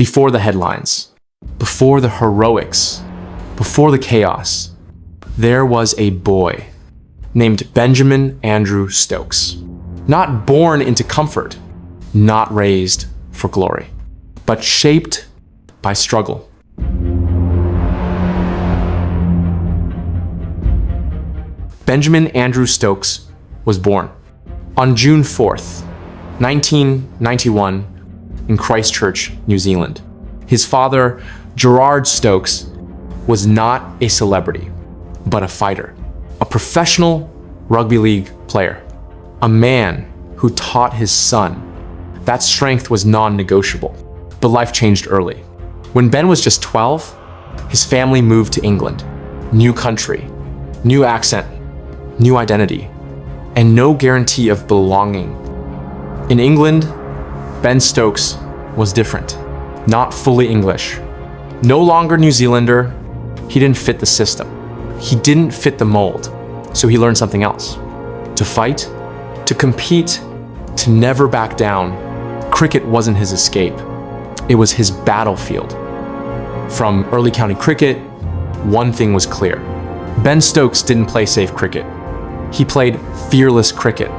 Before the headlines, before the heroics, before the chaos, there was a boy named Benjamin Andrew Stokes. Not born into comfort, not raised for glory, but shaped by struggle. Benjamin Andrew Stokes was born on June 4th, 1991, in Christchurch, New Zealand. His father, Gerard Stokes, was not a celebrity, but a fighter, a professional rugby league player, a man who taught his son that strength was non-negotiable. But life changed early. When Ben was just 12, his family moved to England. New country, new accent, new identity, and no guarantee of belonging. In England, Ben Stokes was different, not fully English. No longer New Zealander, he didn't fit the system. He didn't fit the mold, so he learned something else. To fight, to compete, to never back down. Cricket wasn't his escape, it was his battlefield. From early county cricket, one thing was clear. Ben Stokes didn't play safe cricket. He played fearless cricket,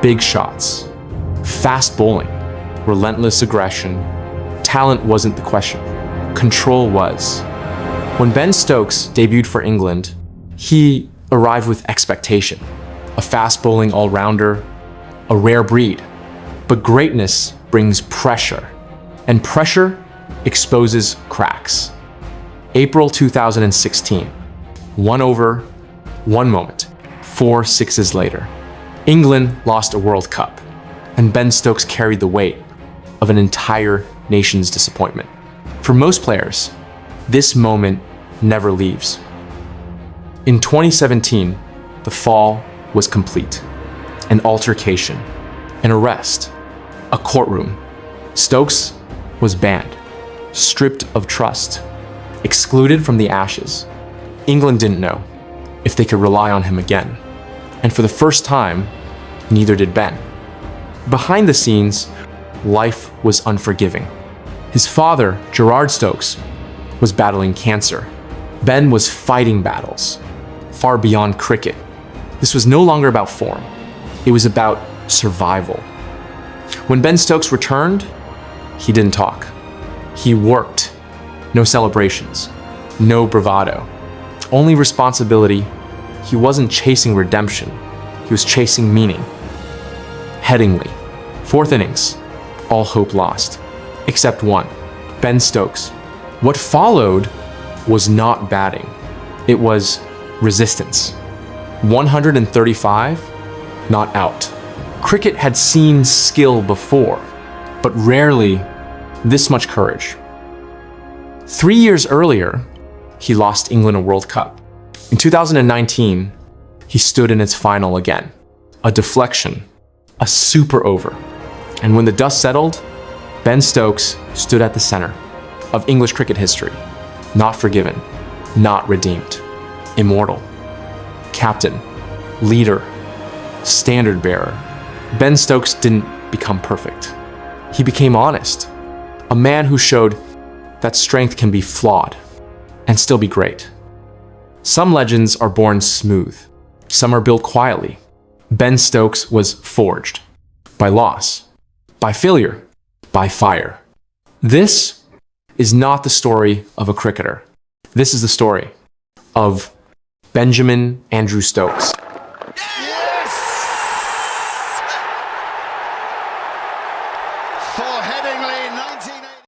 big shots, fast bowling, relentless aggression. Talent wasn't the question, control was. When Ben Stokes debuted for England, he arrived with expectation. A fast bowling all-rounder, a rare breed. But greatness brings pressure, and pressure exposes cracks. April 2016, 1 over, 1 moment. 4 sixes later, England lost a World Cup, and Ben Stokes carried the weight of an entire nation's disappointment. For most players, this moment never leaves. In 2017, the fall was complete. An altercation, an arrest, a courtroom. Stokes was banned, stripped of trust, excluded from the Ashes. England didn't know if they could rely on him again. And for the first time, neither did Ben. Behind the scenes, life was unforgiving. His father, Gerard Stokes, was battling cancer. Ben was fighting battles far beyond cricket. This was no longer about form. It was about survival. When Ben Stokes returned, he didn't talk. He worked. No celebrations, no bravado, only responsibility. He wasn't chasing redemption, he was chasing meaning. Headingley, 4th innings, all hope lost, except one, Ben Stokes. What followed was not batting, it was resistance. 135, not out. Cricket had seen skill before, but rarely this much courage. 3 years earlier, he lost England a World Cup. In 2019, he stood in its final again. A deflection, a super over. And when the dust settled, Ben Stokes stood at the center of English cricket history. Not forgiven, not redeemed. Immortal. Captain, leader, standard bearer. Ben Stokes didn't become perfect. He became honest. A man who showed that strength can be flawed and still be great. Some legends are born smooth. Some are built quietly. Ben Stokes was forged by loss, by failure, by fire. This is not the story of a cricketer. This is the story of Benjamin Andrew Stokes. Yes! For Headingley, 19...